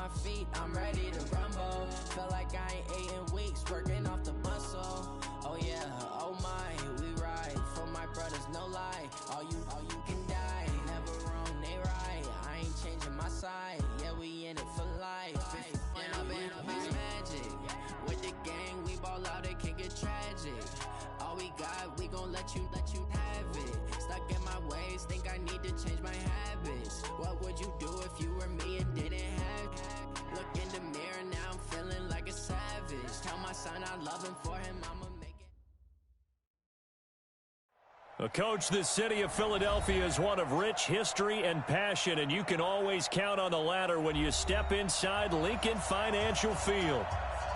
my feet, I'm ready to rumble. Feel like I ain't ate in weeks, working off the muscle. Oh yeah, oh my, we ride for my brothers, no lie. All you can die, never wrong, they right. I ain't changing my side, yeah, we in it for life. And I've been magic with the gang, we ball out, it can get tragic. All we got, we gon' let you have it. Stuck in my ways, think I need to change my habits. What would you do if you were me and didn't have it? Look in the mirror, now I'm feeling like a savage. Tell my son I love him, for him I'ma make it. Coach, the city of Philadelphia is one of rich history and passion, and you can always count on the ladder when you step inside Lincoln Financial Field.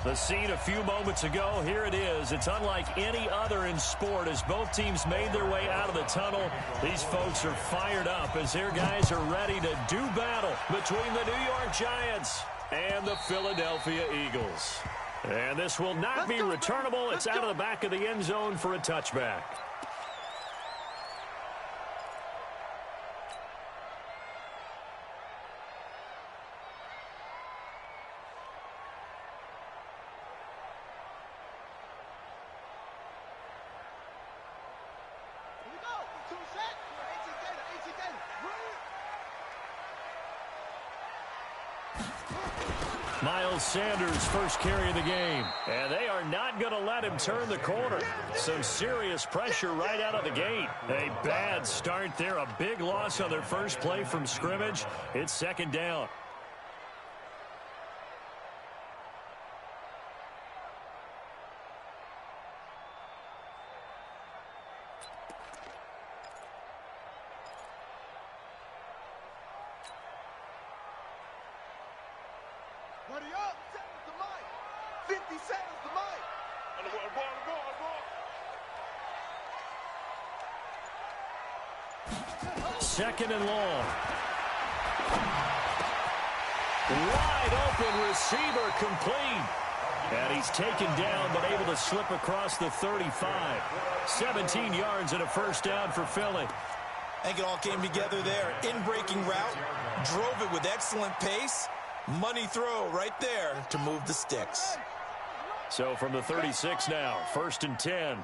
The scene a few moments ago, here it is. It's unlike any other in sport as both teams made their way out of the tunnel. These folks are fired up as their guys are ready to do battle between the New York Giants and the Philadelphia Eagles. And this will not be returnable. It's out of the back of the end zone for a touchback. Miles Sanders first carry of the game. And they are not going to let him turn the corner. Some serious pressure right out of the gate. A bad start there. A big loss on their first play from scrimmage. It's second down. Second and long. Wide open receiver complete. And he's taken down but able to slip across the 35. 17 yards and a first down for Philly. I think it all came together there. In-breaking route, drove it with excellent pace. Money throw right there to move the sticks. So from the 36 now, first and 10.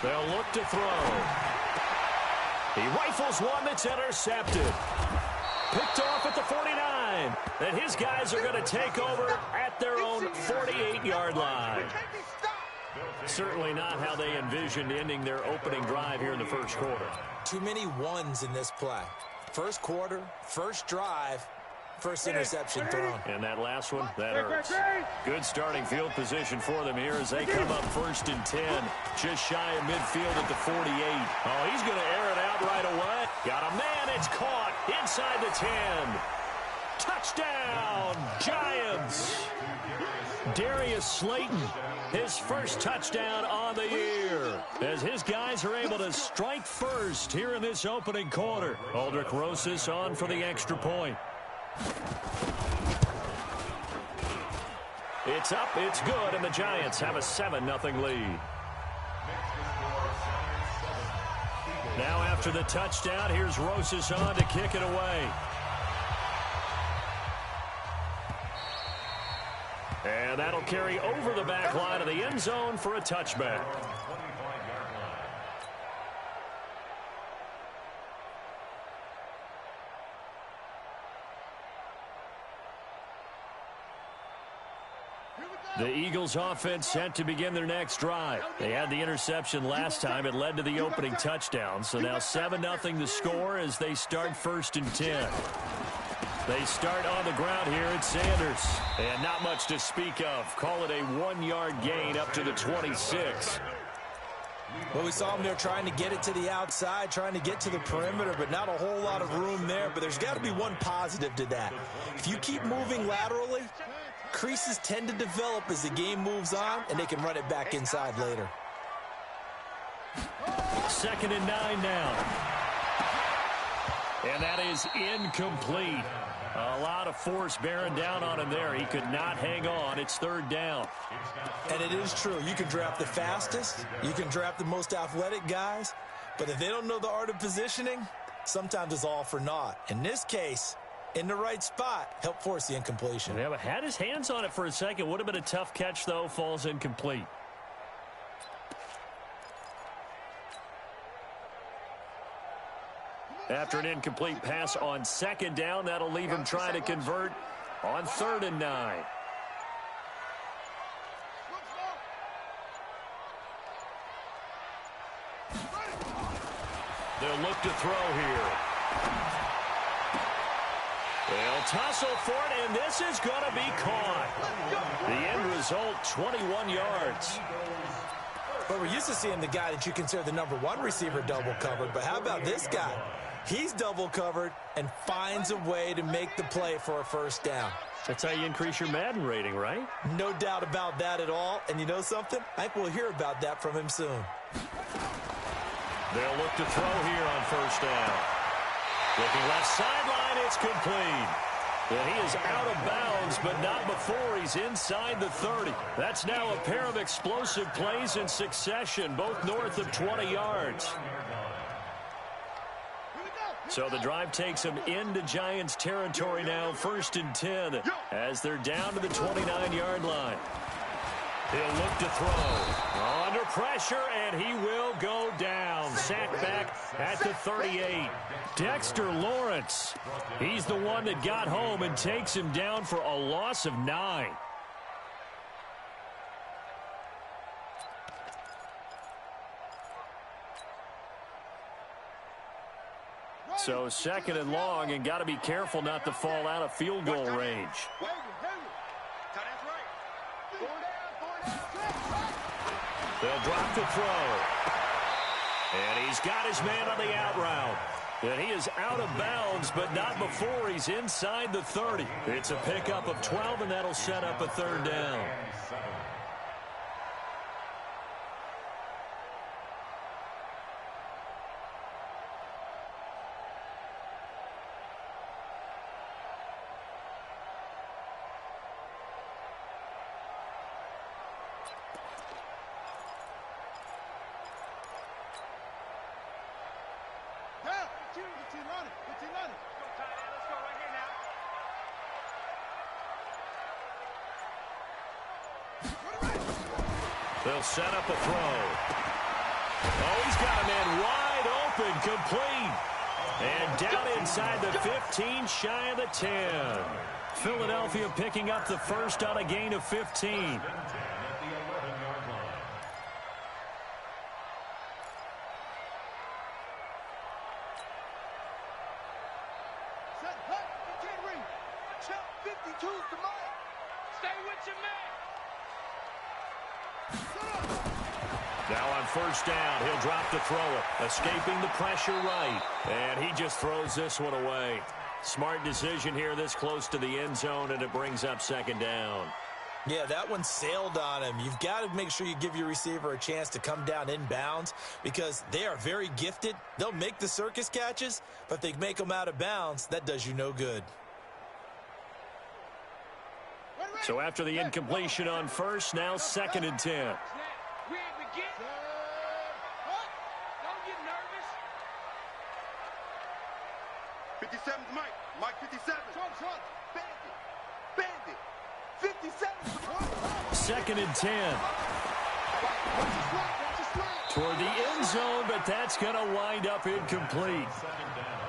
They'll look to throw. He rifles one that's intercepted. Picked off at the 49. And his guys are going to take over at their own 48-yard line. Certainly not how they envisioned ending their opening drive here in the first quarter. Too many ones in this play. First quarter, first drive, first interception thrown. And that last one, that hurts. Good starting field position for them here as they come up first and 10. Just shy of midfield at the 48. Oh, he's going to air it out right away. Got a man, it's caught inside the 10. Touchdown, Giants. Darius Slayton, his first touchdown on the year, as his guys are able to strike first here in this opening quarter. Aldrich Rosas on for the extra point. It's up, it's good, and the Giants have a 7-0 lead. Now after the touchdown, here's Rosas on to kick it away. And that'll carry over the back line of the end zone for a touchback. The Eagles offense set to begin their next drive. They had the interception last time. It led to the opening touchdown. So now 7-0 the score as they start first and 10. They start on the ground here at Sanders. And not much to speak of. Call it a 1-yard gain up to the 26. Well, we saw them there trying to get it to the outside, trying to get to the perimeter, but not a whole lot of room there. But there's got to be one positive to that. If you keep moving laterally, creases tend to develop as the game moves on, and they can run it back inside later. 2nd and 9 now. And that is incomplete. A lot of force bearing down on him there. He could not hang on. It's third down. And it is true. You can draft the fastest. You can draft the most athletic guys. But if they don't know the art of positioning, sometimes it's all for naught. In this case, in the right spot, helped force the incompletion. Yeah, but had his hands on it for a second. Would have been a tough catch, though. Falls incomplete. After an incomplete pass on second down, that'll leave him trying to convert on 3rd and 9. They'll look to throw here. They'll tussle for it, and this is going to be caught. The end result, 21 yards. But we're used to seeing the guy that you consider the #1 receiver double covered. But how about this guy? He's double covered and finds a way to make the play for a first down. That's how you increase your Madden rating, right? No doubt about that at all. And you know something? I think we'll hear about that from him soon. They'll look to throw here on first down. Looking left sideline, it's complete. And he is out of bounds, but not before he's inside the 30. That's now a pair of explosive plays in succession, both north of 20 yards. So the drive takes them into Giants territory now, 1st and 10, as they're down to the 29-yard line. He'll look to throw. Under pressure, and he will go down. Sacked back at the 38. Dexter Lawrence. He's the one that got home and takes him down for a loss of 9. So 2nd and long, and got to be careful not to fall out of field goal range. They'll drop the throw. And he's got his man on the out route. And he is out of bounds, but not before he's inside the 30. It's a pickup of 12, and that'll set up a 3rd down. They'll set up a throw. Oh, he's got a man wide open, complete. And down inside the 15, shy of the 10. Philadelphia picking up the first on a gain of 15. Now on first down, he'll drop to throw it, escaping the pressure right. And he just throws this one away. Smart decision here this close to the end zone, and it brings up 2nd down. Yeah, that one sailed on him. You've got to make sure you give your receiver a chance to come down inbounds because they are very gifted. They'll make the circus catches, but if they make them out of bounds, that does you no good. So after the incompletion on first, now 2nd and 10. 57's Mike. Mike 57. Bandit. 57. 2nd and 10. Toward the end zone, but that's going to wind up incomplete.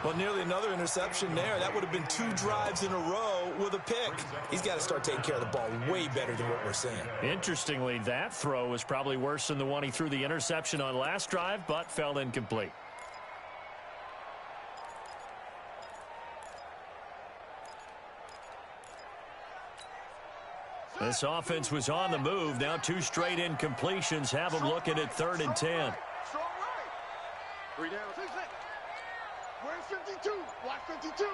Well, nearly another interception there. That would have been 2 drives in a row with a pick. He's got to start taking care of the ball way better than what we're seeing. Interestingly, that throw was probably worse than the one he threw the interception on last drive, but fell incomplete. This offense was on the move. Now 2 straight incompletions have them looking at 3rd and 10. 3 down. Where's 52? Watch 52.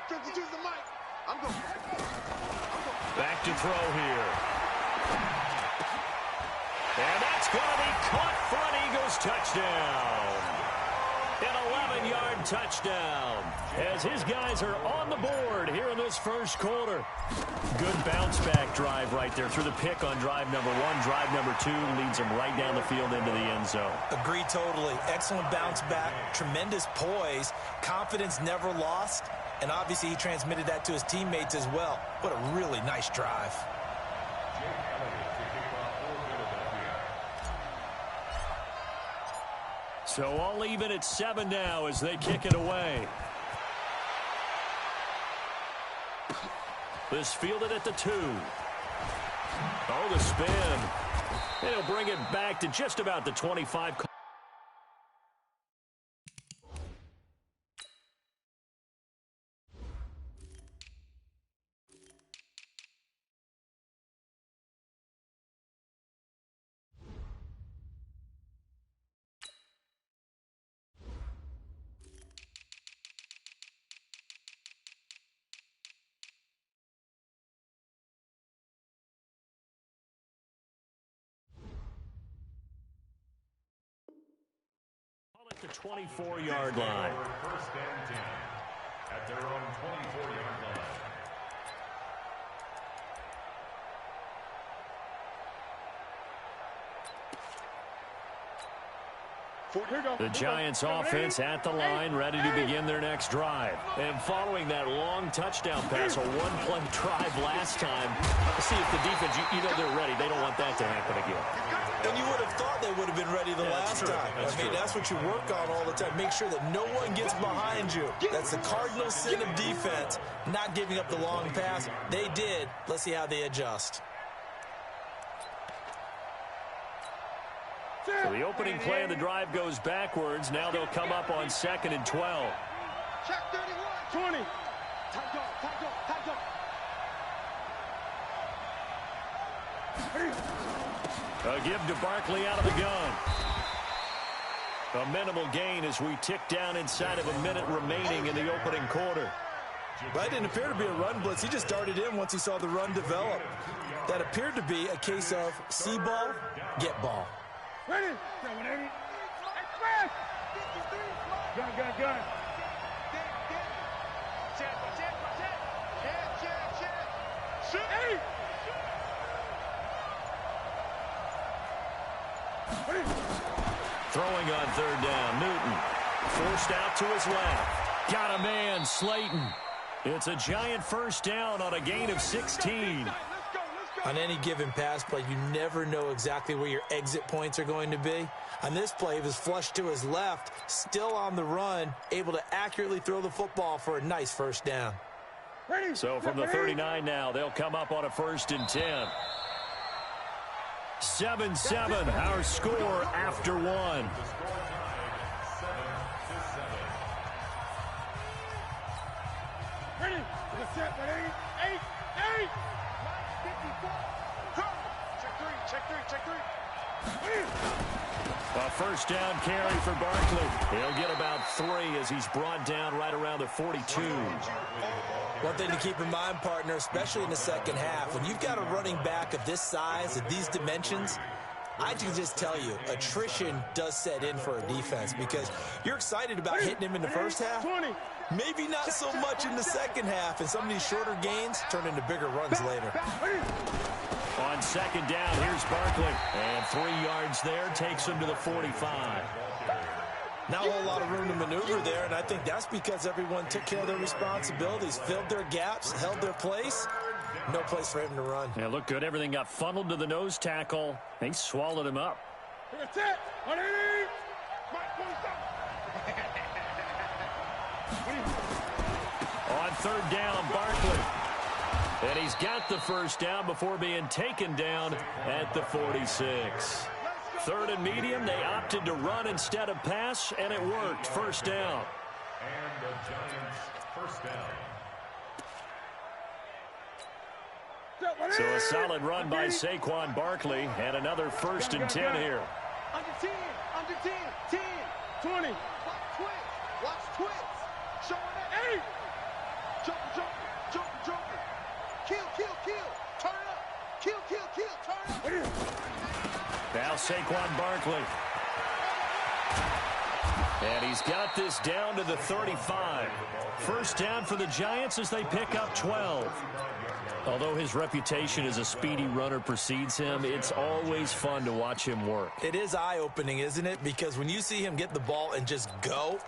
52's the mic. I'm going. Back to throw here. And that's going to be caught for an Eagles touchdown. An 7-yard touchdown as his guys are on the board here in this first quarter. Good bounce-back drive right there through the pick on drive number 1. Drive number 2 leads them right down the field into the end zone. Agree totally. Excellent bounce back, tremendous poise, confidence never lost, and obviously he transmitted that to his teammates as well. What a really nice drive. So all even at 7 now as they kick it away. This fielded at the 2. Oh, the spin. And he'll bring it back to just about the 25. The 24-yard line. First and 10 at their own 24-yard line. The Giants offense at the line, ready to begin their next drive. And following that long touchdown pass, a one-play drive last time, see if the defense, you know they're ready. They don't want that to happen again. And you would have thought they would have been ready the last time. That's what you work on all the time. Make sure that no one gets behind you. That's the cardinal sin of defense, not giving up the long pass. They did. Let's see how they adjust. So the opening play of the drive goes backwards. Now they'll come up on 2nd and 12. Check 31. 20. Tight dog. A give to Barkley out of the gun. A minimal gain as we tick down inside of a minute remaining in the opening quarter. That didn't appear to be a run blitz. He just darted in once he saw the run develop. That appeared to be a case of see ball, get ball. Ready? 780. Express. Gun. Check. Shoot. Throwing on 3rd down, Newton. Forced out to his left. Got a man, Slayton. It's a Giant first down on a gain of 16. On any given pass play, you never know exactly where your exit points are going to be. On this play, he was flushed to his left, still on the run, able to accurately throw the football for a nice first down. So from the 39 now, they'll come up on a 1st and 10. 7-7, our score after 1. Ready? Eight. Check three. A first down carry for Barkley. He'll get about 3 as he's brought down right around the 42. One thing to keep in mind, partner, especially in the second half, when you've got a running back of this size, of these dimensions, I can just tell you, attrition does set in for a defense because you're excited about hitting him in the first half. Maybe not so much in the second half, and some of these shorter gains turn into bigger runs later. On 2nd down, here's Barkley. And 3 yards there takes him to the 45. Not a whole lot of room to maneuver there, and I think that's because everyone took care of their responsibilities, filled their gaps, held their place. No place for him to run. Yeah, looked good. Everything got funneled to the nose tackle. They swallowed him up. On 3rd down, Barkley. And he's got the first down before being taken down at the 46. 3rd and medium, they opted to run instead of pass, and it worked. First down. And the Giants first down. So a solid run by Saquon Barkley, and another 1st and 10 here. Under 10, 10, 20. Watch twits. Showing that 8. Jump. Kill. Turn it up. Kill. Turn it up. Now Saquon Barkley. And he's got this down to the 35. First down for the Giants as they pick up 12. Although his reputation as a speedy runner precedes him, it's always fun to watch him work. It is eye-opening, isn't it? Because when you see him get the ball and just go,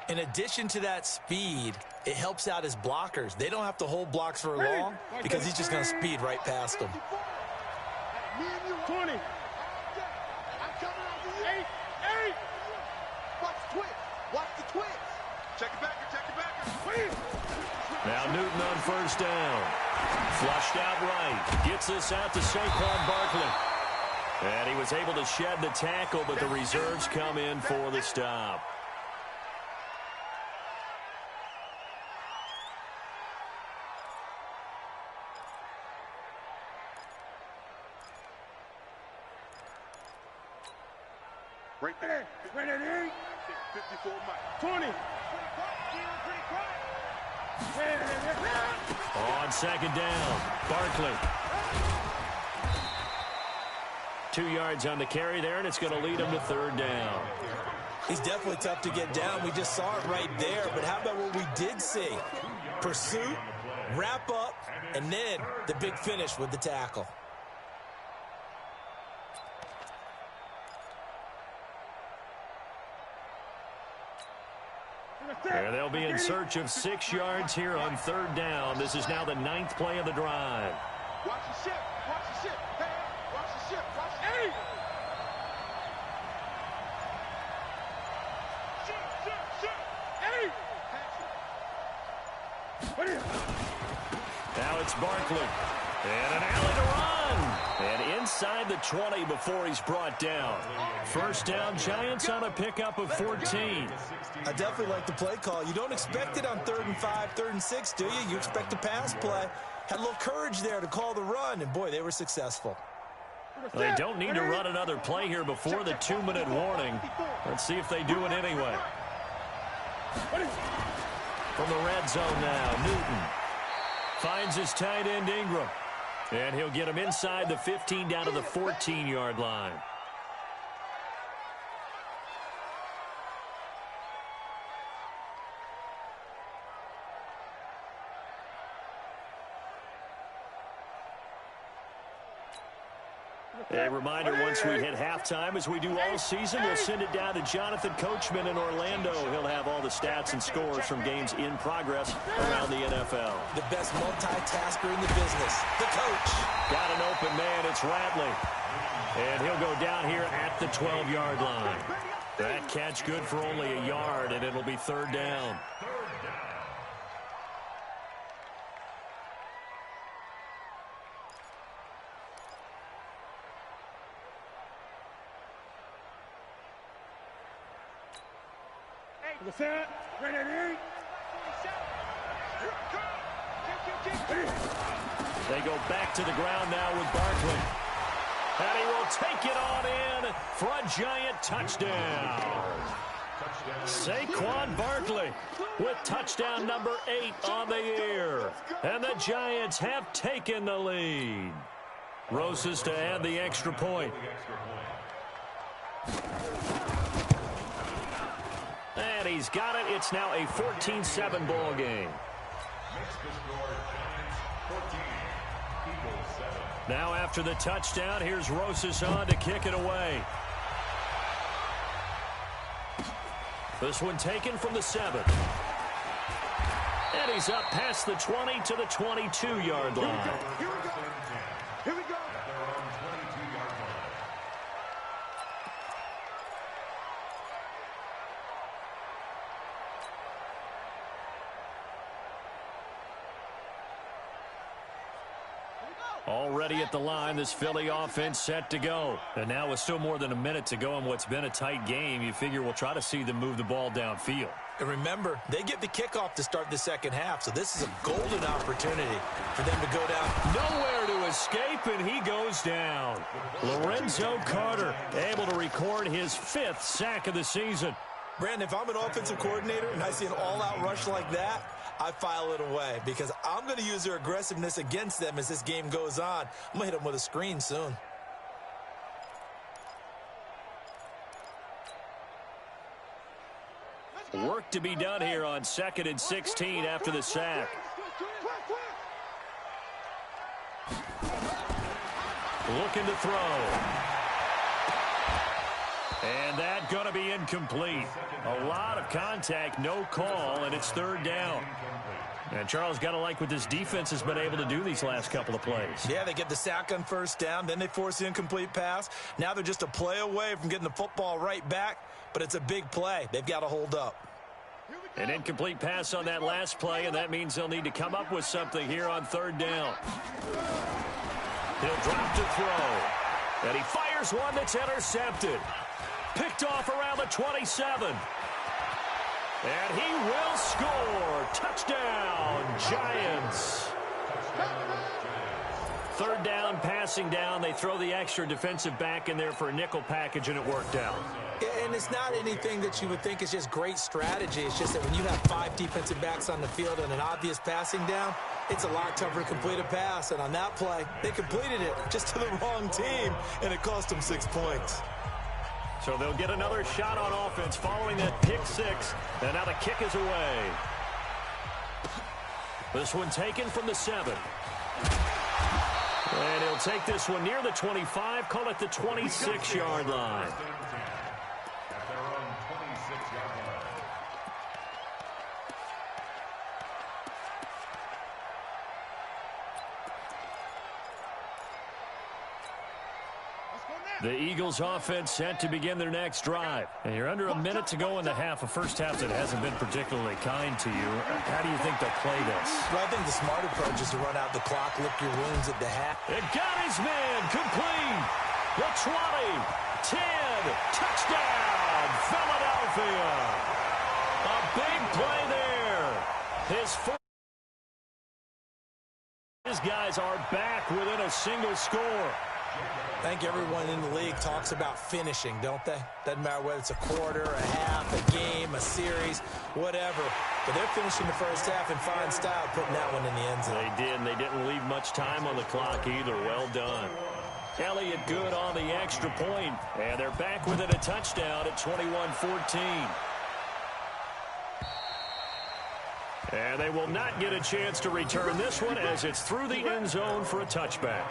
in addition to that speed, it helps out his blockers. They don't have to hold blocks for long because he's just going to speed right past them. 20. Eight. Watch the twist. Watch the twist. Check it back. Now Newton on first down. Flushed out right. Gets this out to Saquon Barkley. And he was able to shed the tackle, but the reserves come in for the stop. Right there. Right there. 54 Mike. 20. On second down, Barkley. 2 yards on the carry there, and it's going to lead him to third down. He's definitely tough to get down. We just saw it right there. But how about what we did see? Pursuit, wrap up, and then the big finish with the tackle. There they'll be in search of 6 yards here on third down. This is now the 9th play of the drive. Watch the ship. Watch the ship. Watch the ship. Watch the ship. Now it's Barkley. And an alley to run. And inside the 20 before he's brought down. First down, Giants on a pickup of 14. I definitely like the play call. You don't expect it on 3rd and 5, 3rd and 6, do you? You expect a pass play. Had a little courage there to call the run, and boy, they were successful. Well, they don't need to run another play here before the 2-minute warning. Let's see if they do it anyway. From the red zone now, Newton finds his tight end Ingram. And he'll get him inside the 15 down to the 14-yard line. A reminder, once we hit halftime, as we do all season, we'll send it down to Jonathan Coachman in Orlando. He'll have all the stats and scores from games in progress around the NFL. The best multitasker in the business, the coach. Got an open man, it's Ratley. And he'll go down here at the 12-yard line. That catch good for only a yard, and it'll be third down. They go back to the ground now with Barkley. And he will take it on in for a Giant touchdown. Saquon Barkley with touchdown number 8 on the year. And the Giants have taken the lead. Rosas to add the extra point. And he's got it. It's now a 14-7 ball game. Now after the touchdown, here's Rosas on to kick it away. This one taken from the 7. And he's up past the 20 to the 22-yard line. Here we go. Already at the line, this Philly offense set to go. And now with still more than a minute to go in what's been a tight game, you figure we'll try to see them move the ball downfield. And remember, they get the kickoff to start the second half, so this is a golden opportunity for them to go down. Nowhere to escape, and he goes down. Lorenzo Carter able to record his 5th sack of the season. Brandon, if I'm an offensive coordinator and I see an all-out rush like that, I file it away because I'm going to use their aggressiveness against them as this game goes on. I'm going to hit them with a screen soon. Work to be done here on 2nd and 16 after the sack. Looking to throw. And that going to be incomplete. A lot of contact, no call, and it's 3rd down. And Charles, got to like what this defense has been able to do these last couple of plays. Yeah, they get the sack on 1st down, then they force the incomplete pass. Now they're just a play away from getting the football right back, but it's a big play. They've got to hold up. An incomplete pass on that last play, and that means they'll need to come up with something here on 3rd down. He'll drop to throw. And he fires one that's intercepted. Picked off around the 27. And he will score. Touchdown, Giants. 3rd down, passing down. They throw the extra defensive back in there for a nickel package, and it worked out. And it's not anything that you would think is just great strategy. It's just that when you have 5 defensive backs on the field and an obvious passing down, it's a lot tougher to complete a pass. And on that play, they completed it just to the wrong team, and it cost them 6 points. So they'll get another shot on offense following that pick 6. And now the kick is away. This one taken from the 7. And he'll take this one near the 25, call it the 26-yard line. At their own 26-yard line. The Eagles offense set to begin their next drive. And you're under a minute to go in the half, a first half that hasn't been particularly kind to you. How do you think they'll play this? Well, I think the smart approach is to run out the clock, lick your wounds at the half. It got his man complete. The 20, 10, touchdown, Philadelphia. A big play there. His guys are back within a single score. I think everyone in the league talks about finishing, don't they? Doesn't matter whether it's a quarter, a half, a game, a series, whatever. But they're finishing the first half in fine style, putting that one in the end zone. They did, and they didn't leave much time on the clock either. Well done. Elliott good on the extra point, and they're back within a touchdown at 21-14. And they will not get a chance to return this one as it's through the end zone for a touchback.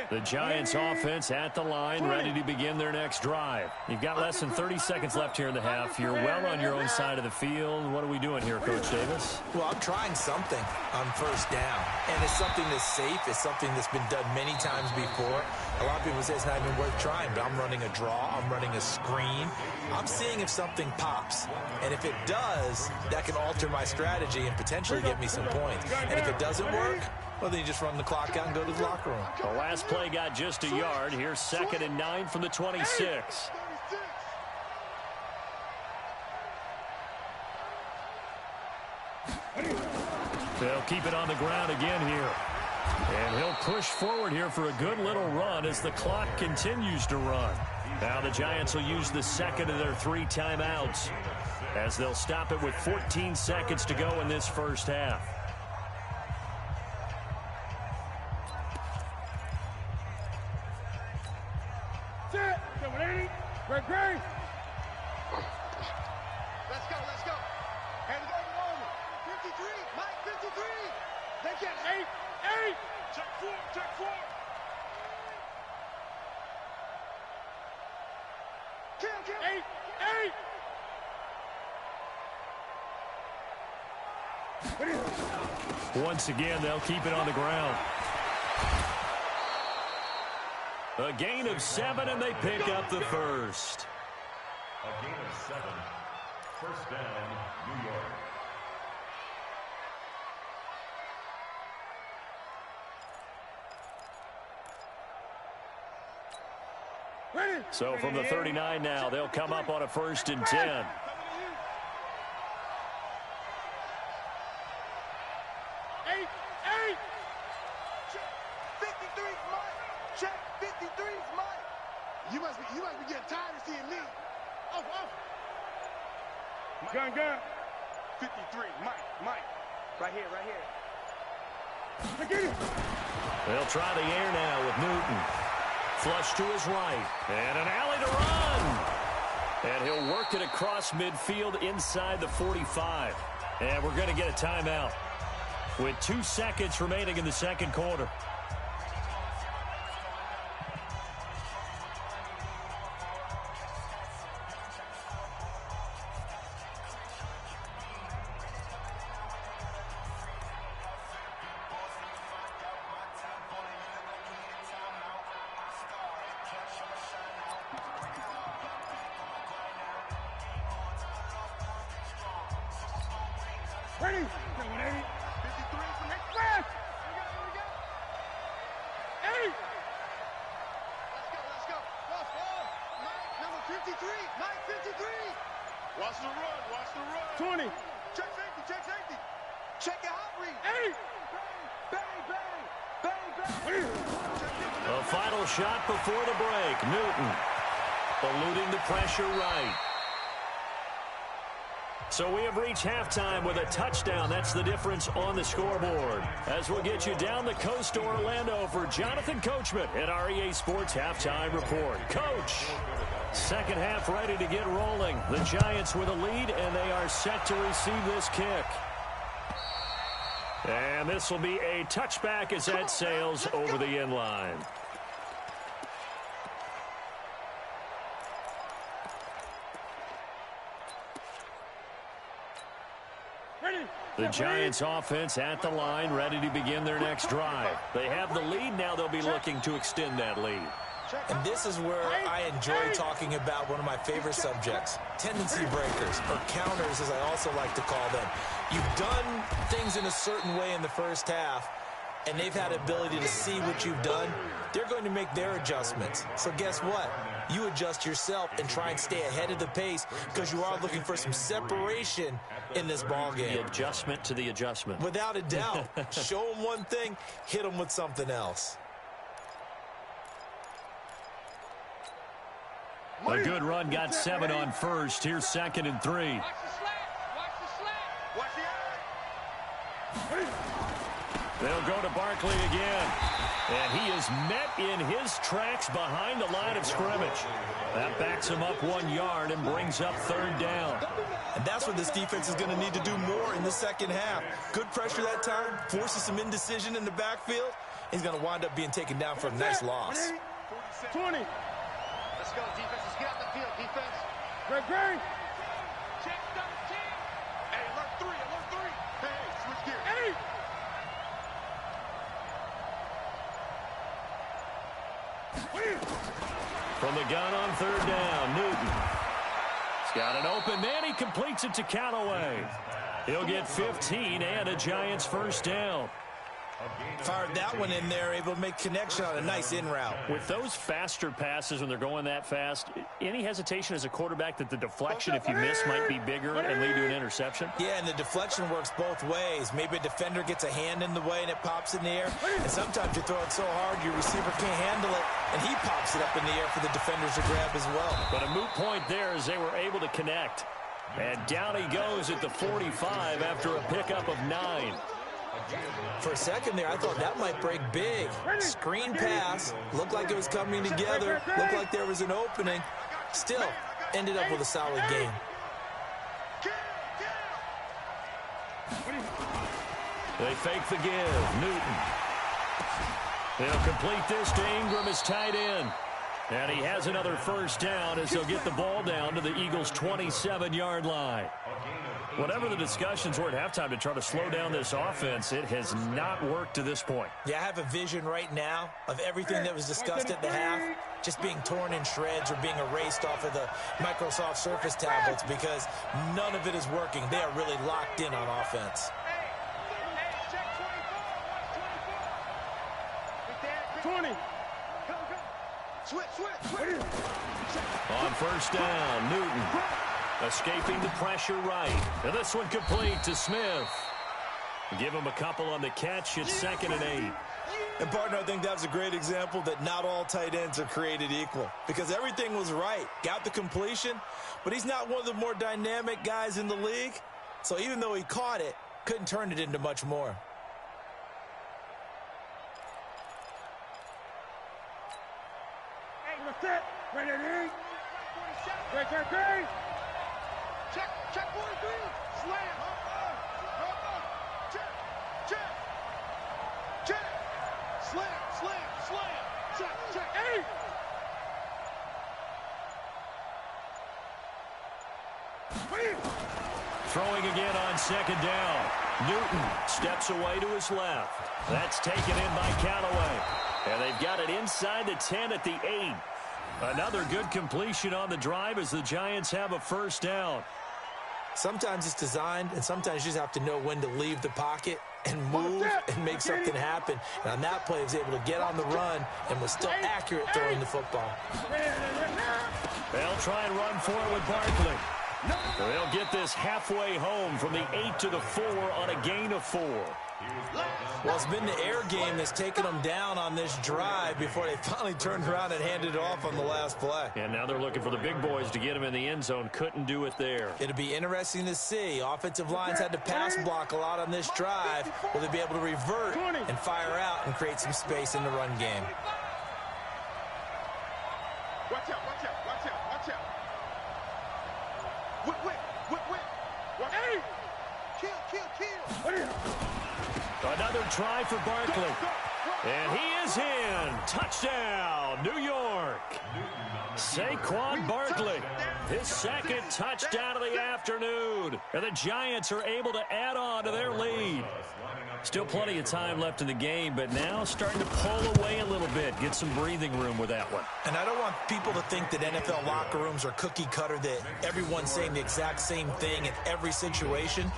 The Giants offense at the line, ready to begin their next drive. You've got less than 30 seconds left here in the half. You're well on your own side of the field. What are we doing here, Coach Davis? Well, I'm trying something on 1st down. And it's something that's safe. It's something that's been done many times before. A lot of people say it's not even worth trying, but I'm running a draw. I'm running a screen. I'm seeing if something pops. And if it does, that can alter my strategy and potentially get me some points. And if it doesn't work, well, then you just run the clock out and go to the locker room. The last play got just a yard. Here's 2nd and 9 from the 26. They'll keep it on the ground again here. And he'll push forward here for a good little run as the clock continues to run. Now the Giants will use the 2nd of their 3 timeouts as they'll stop it with 14 seconds to go in this first half. Great. Let's go. Hand it over. 53, Mike, 53. They get 8. Check 4. Kill. 8. Once again, they'll keep it on the ground. A gain of 7, and they pick up the first. A gain of 7. First down, New York. So from the 39 now, they'll come up on a 1st and 10. You must be getting tired of seeing me. Oh. Gun. 53, Mike. Right here. Get it. They'll try the air now with Newton. Flush to his right. And an alley to run. And he'll work it across midfield inside the 45. And we're going to get a timeout with 2 seconds remaining in the second quarter. Ready? 180. 53 from next Fast. Here we go. 80. Let's go. Mike, number 53. Mike, 53. Watch the run. 20. Check safety. Check your hot read. 80. Bang. A final shot before the break. Newton eluding the pressure right. So we have reached halftime with a touchdown. That's the difference on the scoreboard. As we'll get you down the coast to Orlando for Jonathan Coachman at our EA Sports Halftime Report. Coach, second half ready to get rolling. The Giants with a lead, and they are set to receive this kick. And this will be a touchback as that sails over the end line. The Giants offense at the line, ready to begin their next drive. They have the lead. Now they'll be looking to extend that lead. And this is where I enjoy talking about one of my favorite subjects, tendency breakers, or counters as I also like to call them. You've done things in a certain way in the first half, and they've had the ability to see what you've done. They're going to make their adjustments. So guess what? You adjust yourself and try and stay ahead of the pace because you are looking for some separation in this ball game. The adjustment to the adjustment. Without a doubt. Show them one thing, hit them with something else. A good run, got 7 on first. Here's 2nd and 3. Watch the slant. They'll go to Barkley again. And he is met in his tracks behind the line of scrimmage. That backs him up 1 yard and brings up 3rd down. And that's what this defense is going to need to do more in the second half. Good pressure that time, forces some indecision in the backfield. He's going to wind up being taken down for a nice loss. 20. Let's go, defense. Let's get out the field, defense. Great. Check 13. Hey, alert 3. Hey, switch gears. 8. From the gun on 3rd down, Newton. He's got an open man. He completes it to Callaway. He'll get 15 and a Giants first down. Fired that one in there, able to make connection on a nice in route. With those faster passes when they're going that fast, any hesitation as a quarterback that the deflection, if you miss, might be bigger and lead to an interception? Yeah, and the deflection works both ways. Maybe a defender gets a hand in the way and it pops in the air. And sometimes you throw it so hard your receiver can't handle it, and he pops it up in the air for the defenders to grab as well. But a moot point there as they were able to connect. And down he goes at the 45 after a pickup of 9. For a second there, I thought that might break big. Screen pass, looked like it was coming together, looked like there was an opening. Still, ended up with a solid game. They fake the give. Newton. They'll complete this to Ingram as tight end. And he has another first down as he'll get the ball down to the Eagles' 27-yard line. Whatever the discussions were at halftime to try to slow down this offense, it has not worked to this point. Yeah, I have a vision right now of everything that was discussed at the half just being torn in shreds or being erased off of the Microsoft Surface tablets because none of it is working. They are really locked in on offense. Hey, check 24. 20. Switch. On first down, Newton escaping the pressure right. And this one complete to Smith. Give him a couple on the catch. It's 2nd and 8. And, partner, I think that's a great example that not all tight ends are created equal because everything was right. Got the completion, but he's not one of the more dynamic guys in the league. So even though he caught it, couldn't turn it into much more. Hey, what's that? Ready to eat? Check. Check 43. Slam. Check. Slam. Check. Hey. Throwing again on second down. Newton steps away to his left. That's taken in by Callaway. And they've got it inside the 10 at the 8. Another good completion on the drive as the Giants have a first down. Sometimes it's designed, and sometimes you just have to know when to leave the pocket and move and make something happen. And on that play, he was able to get on the run and was still accurate throwing the football. They'll try and run for it with Barkley. They'll get this halfway home from the 8 to the 4 on a gain of 4. Well, it's been the air game that's taken them down on this drive before they finally turned around and handed it off on the last play. And now they're looking for the big boys to get him in the end zone. Couldn't do it there. It'll be interesting to see. Offensive lines had to pass block a lot on this drive. Will they be able to revert and fire out and create some space in the run game? Watch out. Wait. Hey! Kill. Another try for Barkley. And he is in. Touchdown, New York. Saquon Barkley, his second touchdown of the afternoon. And the Giants are able to add on to their lead. Still plenty of time left in the game, but now starting to pull away a little bit. Get some breathing room with that one. And I don't want people to think that NFL locker rooms are cookie cutter, that everyone's saying the exact same thing in every situation.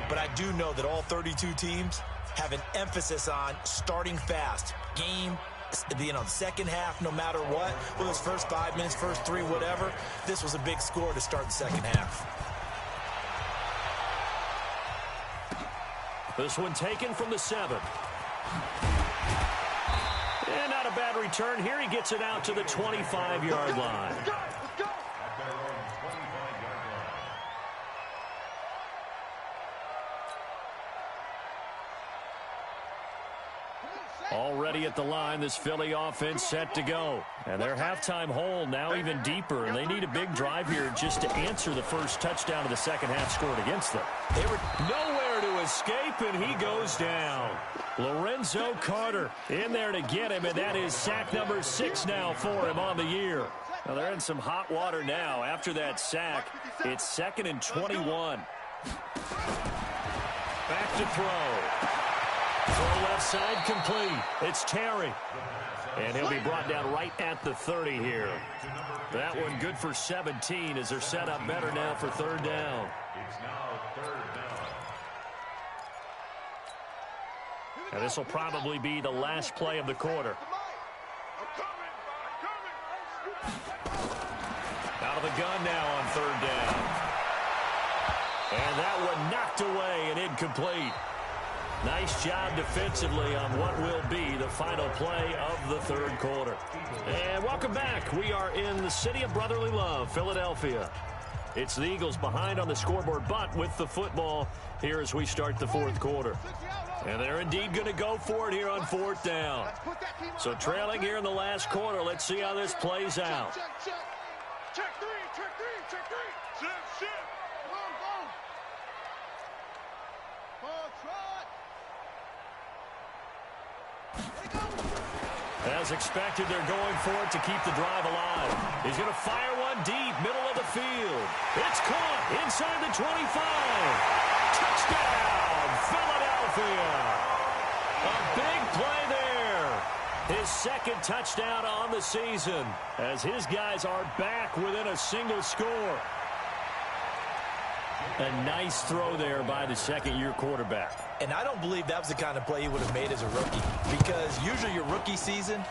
But I do know that all 32 teams have an emphasis on starting fast. Game, the second half, no matter what, whether it's first 5 minutes, first 3, whatever, this was a big score to start the second half. This one taken from the 7. And not a bad return here. He gets it out to the 25-yard line. Let's go. Already at the line, this Philly offense set to go. And their halftime hole now even deeper, and they need a big drive here just to answer the first touchdown of the second half scored against them. They were nowhere to escape, and he goes down. Lorenzo Carter in there to get him, and that is sack number 6 now for him on the year. Now they're in some hot water now. After that sack, it's 2nd and 21. Back to throw. Throw left side complete. It's Terry. And he'll be brought down right at the 30 here. That one good for 17 as they're set up better now for 3rd down. It's now 3rd down. And this will probably be the last play of the quarter. Out of the gun now on 3rd down. And that one knocked away and incomplete. Nice job defensively on what will be the final play of the 3rd quarter. And welcome back. We are in the city of brotherly love, Philadelphia. It's the Eagles behind on the scoreboard, but with the football here as we start the 4th quarter. And they're indeed going to go for it here on 4th down. So trailing here in the last quarter, let's see how this plays out. Check 3. Shift. As expected, they're going for it to keep the drive alive. He's going to fire one deep, middle of the field. It's caught inside the 25. Touchdown, Philadelphia. A big play there. His 2nd touchdown on the season as his guys are back within a single score. A nice throw there by the 2nd-year quarterback. And I don't believe that was the kind of play he would have made as a rookie, because usually your rookie season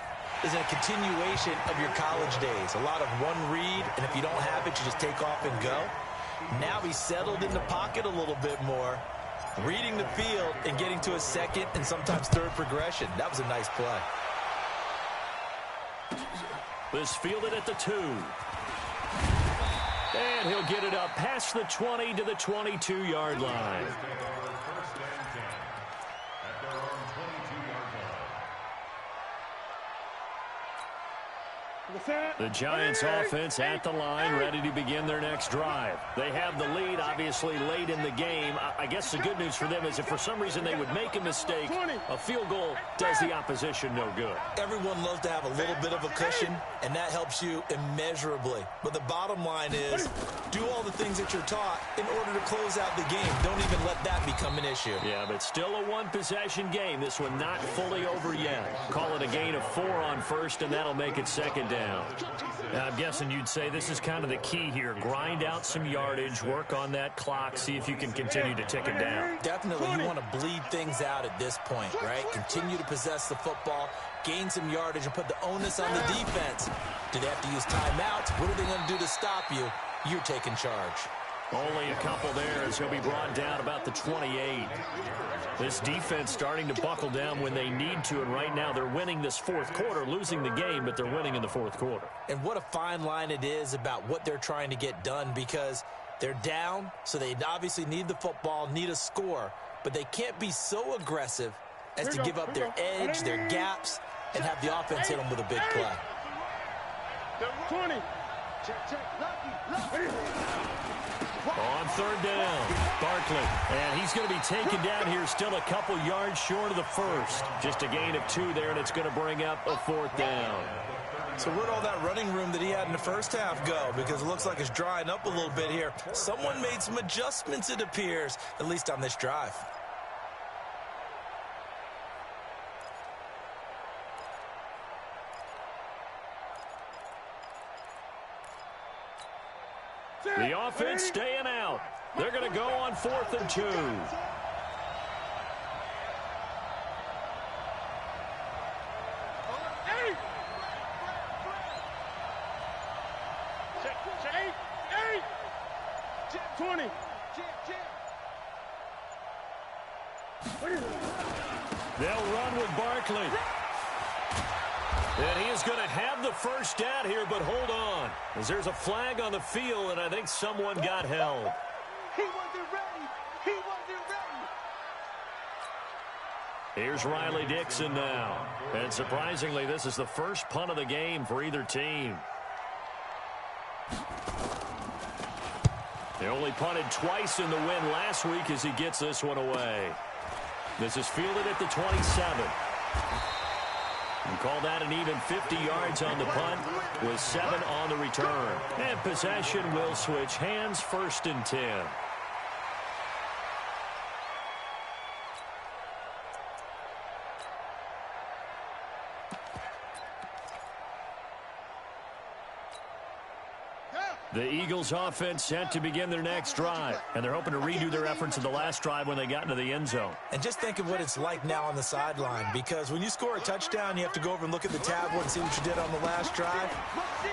is a continuation of your college days. A lot of one read, and if you don't have it, you just take off and go. Now he's settled in the pocket a little bit more, Reading the field and getting to a second and sometimes third progression. That was a nice play. This fielded at the 2. And he'll get it up past the 20 to the 22-yard line. The Giants offense at the line, ready to begin their next drive. They have the lead, obviously, late in the game. I guess the good news for them is if for some reason they would make a mistake, a field goal does the opposition no good. Everyone loves to have a little bit of a cushion, and that helps you immeasurably. But the bottom line is do all the things that you're taught in order to close out the game. Don't even let that become an issue. Yeah, but still a one-possession game. This one not fully over yet. Call it a gain of 4 on first, and that'll make it second down. Now, I'm guessing you'd say this is kind of the key here. Grind out some yardage, work on that clock, see if you can continue to tick it down. Definitely, you want to bleed things out at this point, right? Continue to possess the football, gain some yardage, and put the onus on the defense. Do they have to use timeouts? What are they going to do to stop you? You're taking charge. Only a couple there as he'll be brought down about the 28. This defense starting to buckle down when they need to, and right now they're winning this fourth quarter, losing the game, but they're winning in the fourth quarter. And what a fine line it is about what they're trying to get done, because they're down, so they obviously need the football, need a score, but they can't be so aggressive as to give up their edge, their gaps, and have the offense hit them with a big play. 20. Check. Lucky. On third down, Barkley. And he's going to be taken down here, still a couple yards short of the first. Just a gain of 2 there, and it's going to bring up a 4th down. So where'd all that running room that he had in the first half go? Because it looks like it's drying up a little bit here. Someone made some adjustments, it appears, at least on this drive. The offense staying out. They're going to go on 4th and 2. Eight. 20. They'll run with Barkley. And he is going to have the first down here, but hold on, as there's a flag on the field, and I think someone got held. He wasn't ready. Here's Riley Dixon now. And surprisingly, this is the first punt of the game for either team. They only punted twice in the win last week as he gets this one away. This is fielded at the 27. And call that an even 50 yards on the punt with 7 on the return. And possession will switch hands, 1st and 10. The Eagles offense set to begin their next drive, and they're hoping to redo their efforts in the last drive when they got into the end zone. And just think of what it's like now on the sideline, because when you score a touchdown, you have to go over and look at the tablet and see what you did on the last drive.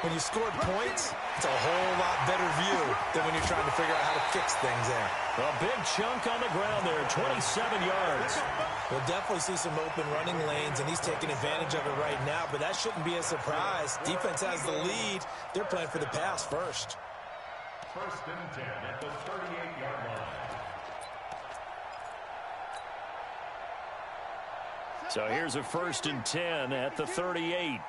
When you scored points, it's a whole lot better view than when you're trying to figure out how to fix things there. A big chunk on the ground there, 27 yards. We'll definitely see some open running lanes, and he's taking advantage of it right now, but that shouldn't be a surprise. Defense has the lead. They're playing for the pass first. 1st and 10 at the 38-yard line. So here's a 1st and 10 at the 38.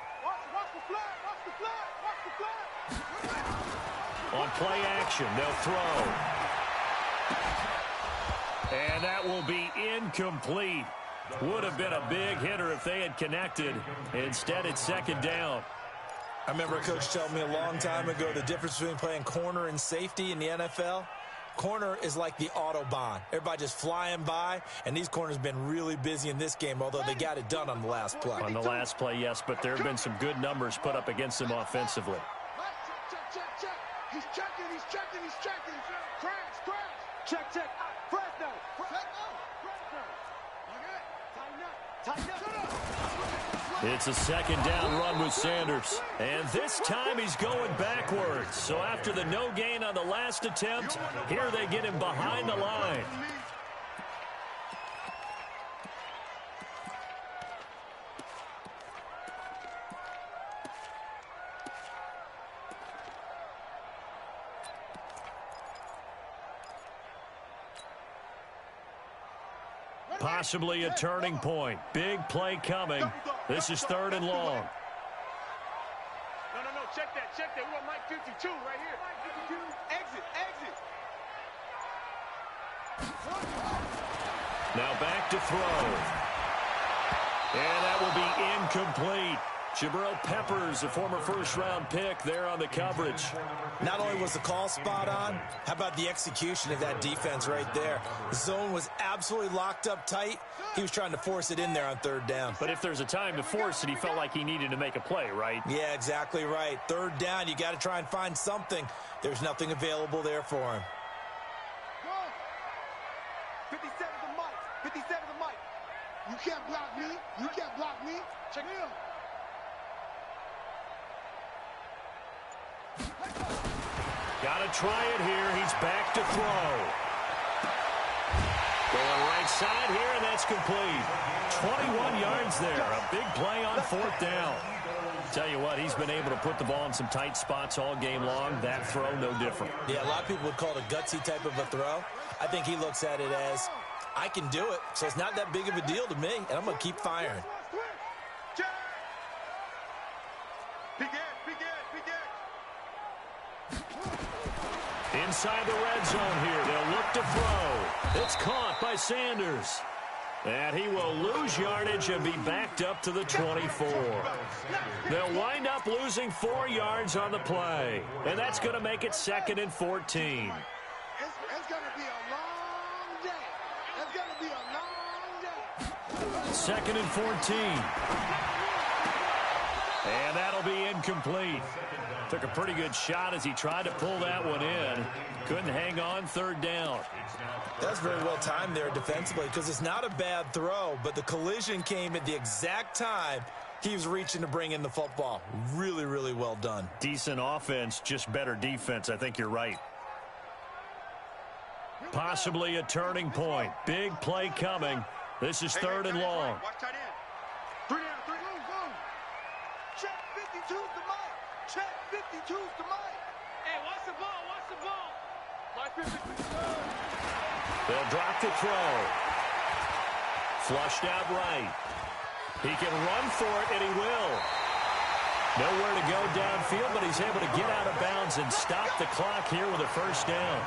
On play action, they'll throw. And that will be incomplete. Would have been a big hitter if they had connected. Instead, it's 2nd down. I remember a coach telling me a long time ago the difference between playing corner and safety in the NFL. Corner is like the Autobahn. Everybody just flying by, and these corners have been really busy in this game, although they got it done on the last play. On the last play, yes, but there have been some good numbers put up against them offensively. Check. He's checking. Crash. Check. Fresno. Tighten up. It's a 2nd down run with Sanders. And this time he's going backwards. So after the no gain on the last attempt, here they get him behind the line. Possibly a turning point. Big play coming. This is 3rd and long. No, check that. We want Mike 52 right here. Mike 52. Exit. Now back to throw. And that will be incomplete. Jabril Peppers, a former first-round pick, there on the coverage. Not only was the call spot on, how about the execution of that defense right there? The zone was absolutely locked up tight. He was trying to force it in there on 3rd down. But if there's a time to force it, he felt like he needed to make a play, right? Yeah, exactly right. 3rd down, you got to try and find something. There's nothing available there for him. 57 to Mike. 57 to Mike. You can't block me. Check me out. Got to try it here. He's back to throw. Going right side here, and that's complete. 21 yards there. A big play on 4th down. Tell you what, he's been able to put the ball in some tight spots all game long. That throw, no different. Yeah, a lot of people would call it a gutsy type of a throw. I think he looks at it as, I can do it, so it's not that big of a deal to me, and I'm going to keep firing. Inside the red zone here. They'll look to throw. It's caught by Sanders. And he will lose yardage and be backed up to the 24. They'll wind up losing 4 yards on the play. And that's going to make it 2nd and 14. It's going to be a long day. It's going to be a long day. 2nd and 14. And that'll be incomplete. Took a pretty good shot as he tried to pull that one in. Couldn't hang on 3rd down. That's very well timed there defensively because it's not a bad throw, but the collision came at the exact time he was reaching to bring in the football. Really, really well done. Decent offense, just better defense. I think you're right. Possibly a turning point. Big play coming. This is 3rd and long. Watch tight end. 3 down, 3 go. Check 52's the Mike. Check 52's the Mike. Hey, watch the ball. Mike 52. They'll drop the throw. Flushed out right. He can run for it, and he will. Nowhere to go downfield, but he's able to get out of bounds and stop the clock here with a 1st down.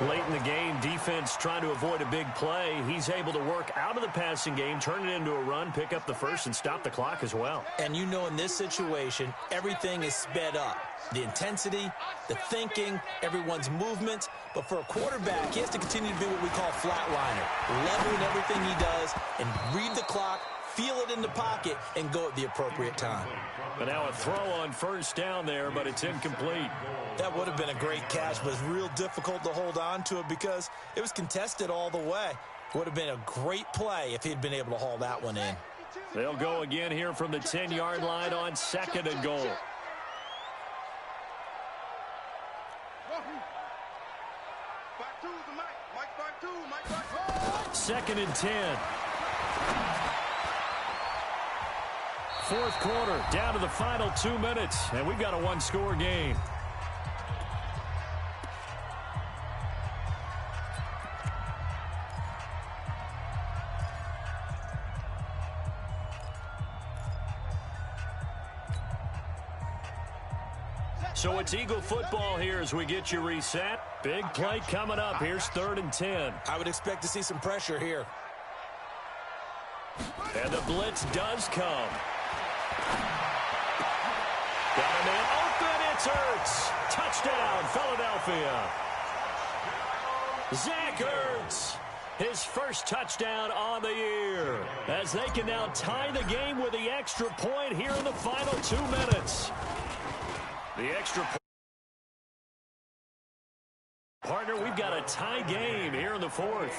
Late in the game, defense trying to avoid a big play. He's able to work out of the passing game, turn it into a run, pick up the 1st, and stop the clock as well. And you know in this situation, everything is sped up. The intensity, the thinking, everyone's movement. But for a quarterback, he has to continue to be what we call flatliner. Level in everything he does and read the clock, feel it in the pocket, and go at the appropriate time. But now a throw on 1st down there, but it's incomplete. That would have been a great catch, but it's real difficult to hold on to it because it was contested all the way. Would have been a great play if he'd been able to haul that one in. They'll go again here from the 10-yard line on 2nd and goal. Mike 2nd and 10. 4th quarter, down to the final 2 minutes, and we've got a 1-score game. So it's Eagle football here as we get you reset. Big play coming up. Here's 3rd and 10. I would expect to see some pressure here. And the blitz does come. Got a man open. It's Ertz. Touchdown, Philadelphia. Zach Ertz. His 1st touchdown on the year. As they can now tie the game with the extra point here in the final 2 minutes. The extra point. Partner, we've got a tie game here in the 4th.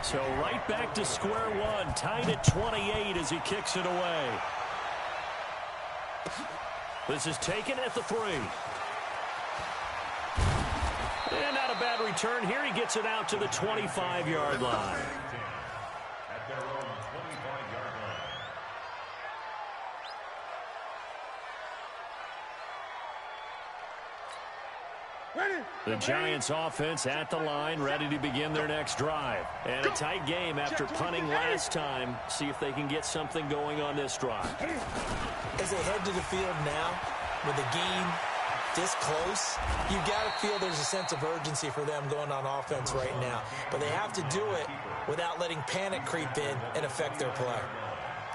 So right back to square one, tied at 28 as he kicks it away. This is taken at the 3. And not a bad return here. He gets it out to the 25-yard line. At their own 25-yard line. The Giants offense at the line, ready to begin their next drive. And a tight game after punting last time. See if they can get something going on this drive. As they head to the field now, with the game this close, you got to feel there's a sense of urgency for them going on offense right now. But they have to do it without letting panic creep in and affect their play.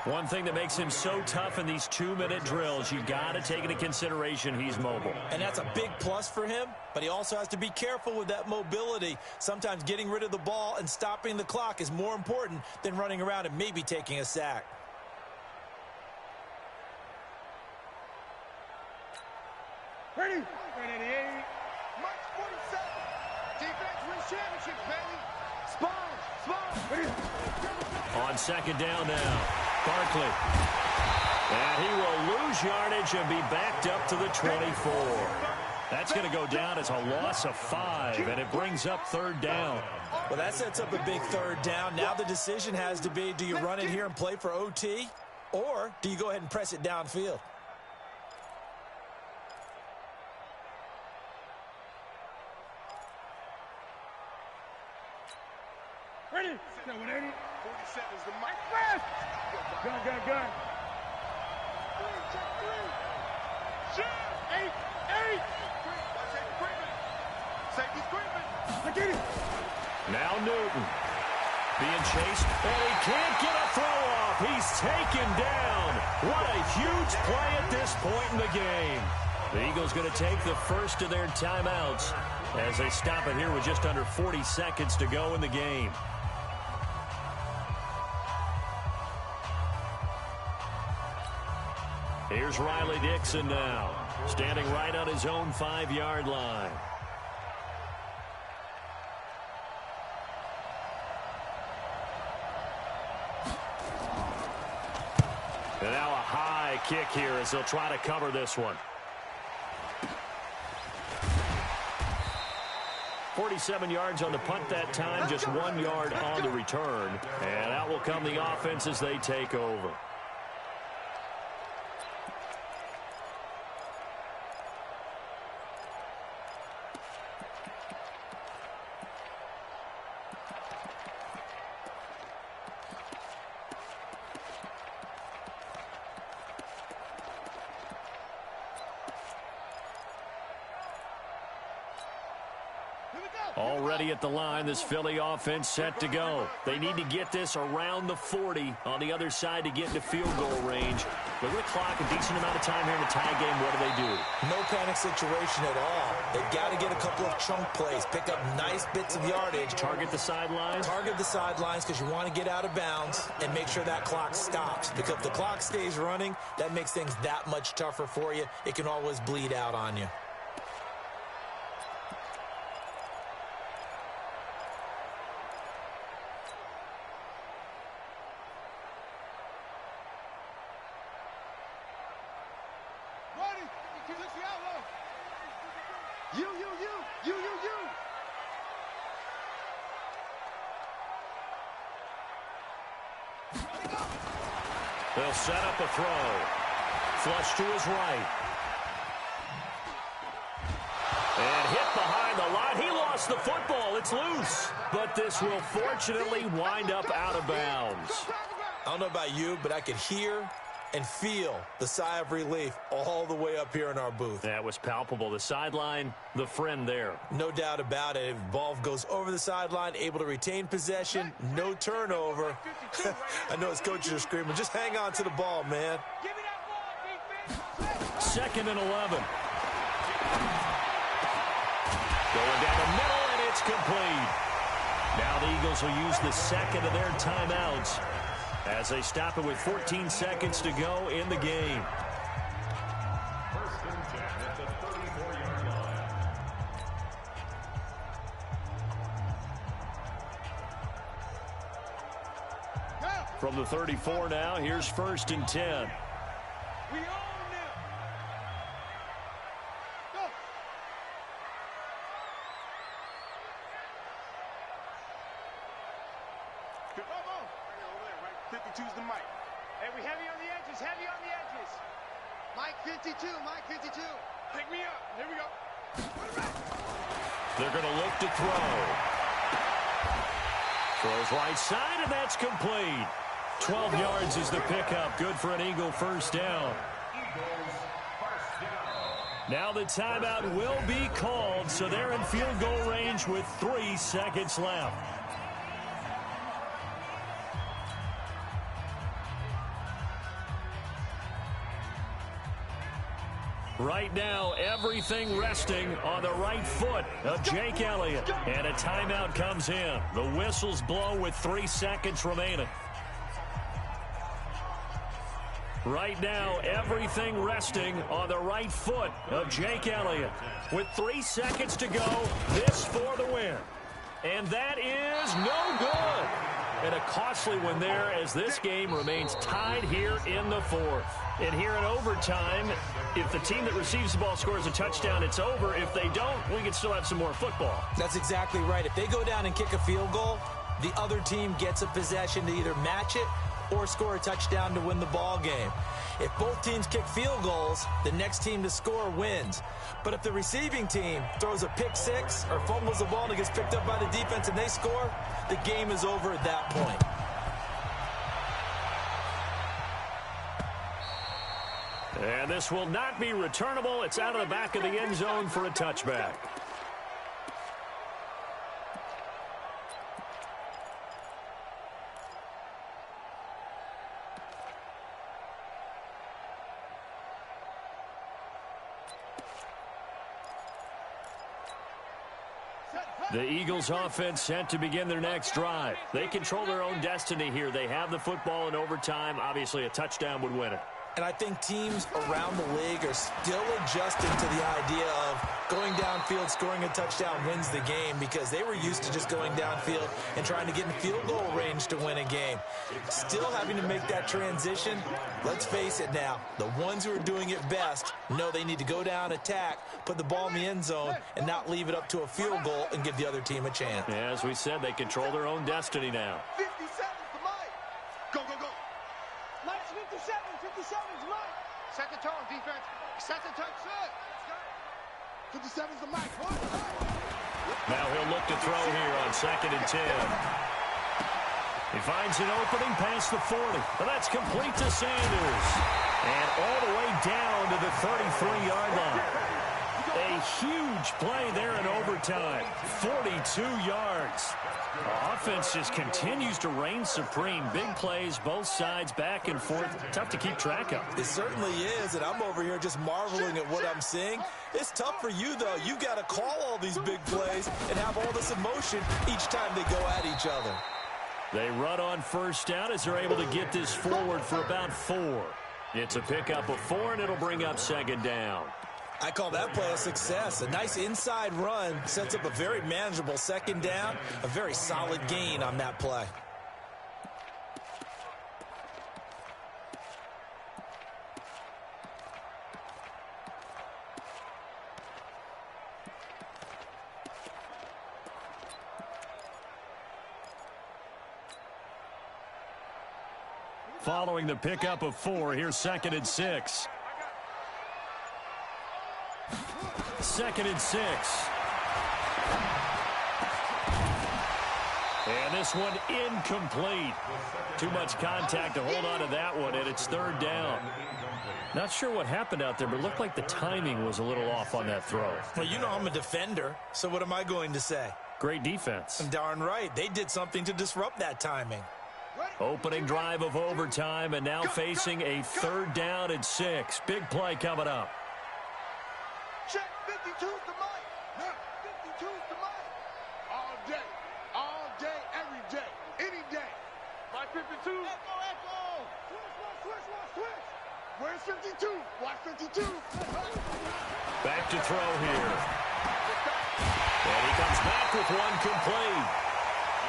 One thing that makes him so tough in these 2-minute drills, you got to take into consideration he's mobile. And that's a big plus for him, but he also has to be careful with that mobility. Sometimes getting rid of the ball and stopping the clock is more important than running around and maybe taking a sack. Ready? Ready. March 47. Defense wins championships, baby. Spawn. Ready. On second down now, Barkley. And he will lose yardage and be backed up to the 24. That's going to go down as a loss of 5, and it brings up third down. Well, that sets up a big third down. Now the decision has to be, do you run it here and play for OT, or do you go ahead and press it downfield? Ready? 180. 47 is the mic. Gun. 3, check 3. Shoot. 8. Safety's creeping. I get it. Now Newton being chased, and he can't get a throw off. He's taken down. What a huge play at this point in the game. The Eagles going to take the first of their timeouts as they stop it here with just under 40 seconds to go in the game. Here's Riley Dixon now, standing right on his own 5-yard line. And now a high kick here as they'll try to cover this one. 47 yards on the punt that time, just 1 yard on the return. And out will come the offense as they take over. Already at the line, this Philly offense set to go. They need to get this around the 40 on the other side to get into field goal range. Look at the clock, a decent amount of time here in the tie game. What do? No panic situation at all. They've got to get a couple of chunk plays, pick up nice bits of yardage. Target the sidelines? Target the sidelines because you want to get out of bounds and make sure that clock stops. Because if the clock stays running, that makes things that much tougher for you. It can always bleed out on you. They'll set up a throw. Flush to his right. And hit behind the line. He lost the football. It's loose. But this will fortunately wind up out of bounds. I don't know about you, but I could hear and feel the sigh of relief all the way up here in our booth. That was palpable. The sideline, the friend there. No doubt about it. If the ball goes over the sideline, able to retain possession, no turnover. I know his coaches are screaming, just hang on to the ball, man. Second and 11. Going down the middle, and it's complete. Now the Eagles will use the second of their timeouts as they stop it with 14 seconds to go in the game. First and 10 at the 34-yard line. From the 34 now, here's first and 10. We own them. Go. Come on. Over there, right? 52's the mic. Hey, we heavy on the edges. Mike 52. Pick me up. Here we go. They're going to look to throw. Throws right side, and that's complete. 12 yards is the pickup. Good for an Eagle first down. Now the timeout will be called, so they're in field goal range with 3 seconds left. Right now, everything resting on the right foot of Jake Elliott. And a timeout comes in. The whistles blow with 3 seconds remaining. Right now, everything resting on the right foot of Jake Elliott. With 3 seconds to go, this for the win. And that is no good. And a costly one there as this game remains tied here in the fourth. And here in overtime, if the team that receives the ball scores a touchdown, it's over. If they don't, we can still have some more football. That's exactly right. If they go down and kick a field goal, the other team gets a possession to either match it or score a touchdown to win the ball game. If both teams kick field goals, the next team to score wins. But if the receiving team throws a pick six or fumbles the ball and it gets picked up by the defense and they score, the game is over at that point. And this will not be returnable. It's out of the back of the end zone for a touchback. The Eagles offense set to begin their next drive. They control their own destiny here. They have the football in overtime. Obviously, a touchdown would win it. And I think teams around the league are still adjusting to the idea of going downfield, scoring a touchdown wins the game, because they were used to just going downfield and trying to get in field goal range to win a game. Still having to make that transition. Let's face it now, the ones who are doing it best know they need to go down, attack, put the ball in the end zone, and not leave it up to a field goal and give the other team a chance. Yeah, as we said, they control their own destiny now. 57 to Mike. Go, go, go. Mike's 57. 57's Mike. Second tone, defense. Second touch, set. 57's the Mike. Now he'll look to throw here on 2nd and 10. He finds an opening past the 40. Well, that's complete to Sanders. And all the way down to the 33-yard line. A huge play there in overtime. 42 yards. Offense just continues to reign supreme. Big plays, both sides, back and forth. Tough to keep track of. It certainly is, and I'm over here just marveling at what I'm seeing. It's tough for you, though. You got to call all these big plays and have all this emotion each time they go at each other. They run on first down as they're able to get this forward for about 4. It's a pickup of 4, and it'll bring up 2nd down. I call that play a success. A nice inside run sets up a very manageable 2nd down, a very solid gain on that play. Following the pickup of 4, here's 2nd and 6. 2nd and 6. And this one incomplete. Too much contact to hold on to that one, and it's 3rd down. Not sure what happened out there, but it looked like the timing was a little off on that throw. Well, you know I'm a defender, so what am I going to say? Great defense. Darn right. They did something to disrupt that timing. Opening drive of overtime, and now facing a 3rd down and 6. Big play coming up. Check 52's the Mike. 52's the Mike. All day, every day, any day. Mike 52. Echo. Switch. Where's 52? Watch 52. Back to throw here. And he comes back with one complete.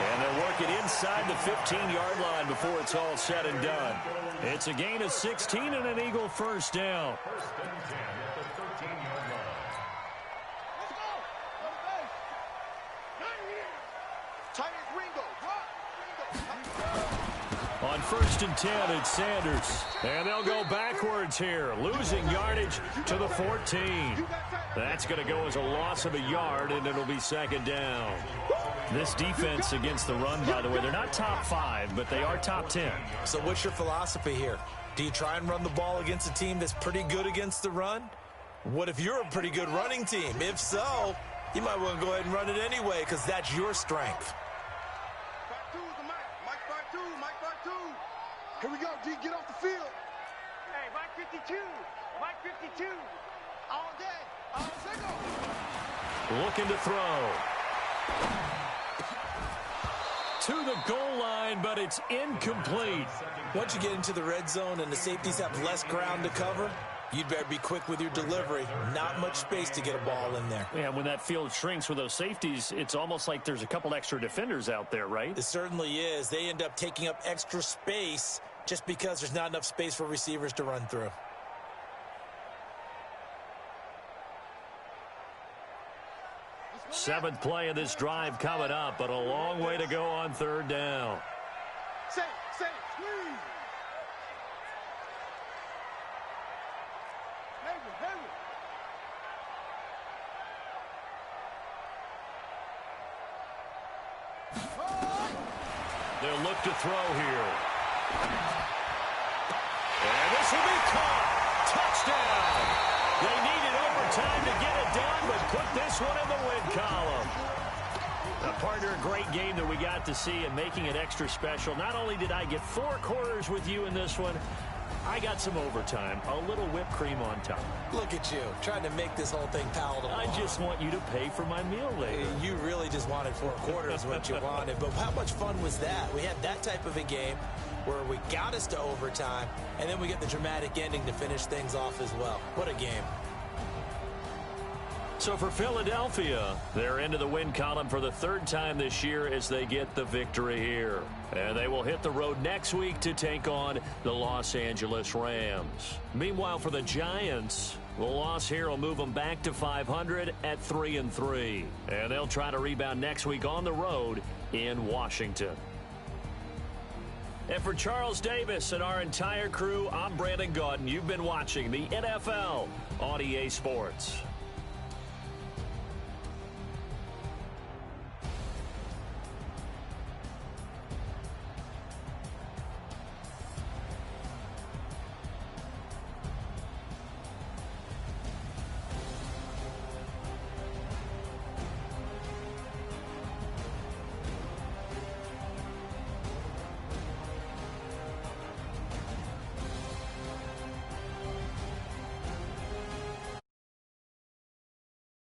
And they're working inside the 15-yard line before it's all said and done. It's a gain of 16 and an Eagle first down. On 1st and 10, it's Sanders. And they'll go backwards here, losing yardage to the 14. That's going to go as a loss of a yard, and it'll be 2nd down. This defense against the run, by the way, they're not top 5, but they are top 10. So what's your philosophy here? Do you try and run the ball against a team that's pretty good against the run? What if you're a pretty good running team? If so, you might want to go ahead and run it anyway because that's your strength. Here we go, D. Get off the field. Hey, Mike 52. Mike 52. All day. All single. Looking to throw. To the goal line, but it's incomplete. Once you get into the red zone and the safeties have less ground to cover, you'd better be quick with your delivery. Not much space to get a ball in there. Yeah, when that field shrinks with those safeties, it's almost like there's a couple extra defenders out there, right? It certainly is. They end up taking up extra space just because there's not enough space for receivers to run through. Seventh play of this drive coming up, but a long way to go on 3rd down. Say, squeeze. Heavy. They'll look to throw here. And this will be caught. Touchdown. They needed overtime to get it done, but put this one in the win column. Partner, a great game that we got to see and making it extra special. Not only did I get 4 quarters with you in this one, I got some overtime, a little whipped cream on top. Look at you, trying to make this whole thing palatable. I just want you to pay for my meal later. You really just wanted 4 quarters what you wanted, but how much fun was that? We had that type of a game where we got us to overtime, and then we get the dramatic ending to finish things off as well. What a game. So for Philadelphia, they're into the win column for the 3rd time this year as they get the victory here. And they will hit the road next week to take on the Los Angeles Rams. Meanwhile, for the Giants, the loss here will move them back to 500 at 3-3. And they'll try to rebound next week on the road in Washington. And for Charles Davis and our entire crew, I'm Brandon Gaudin. You've been watching the NFL on EA Sports.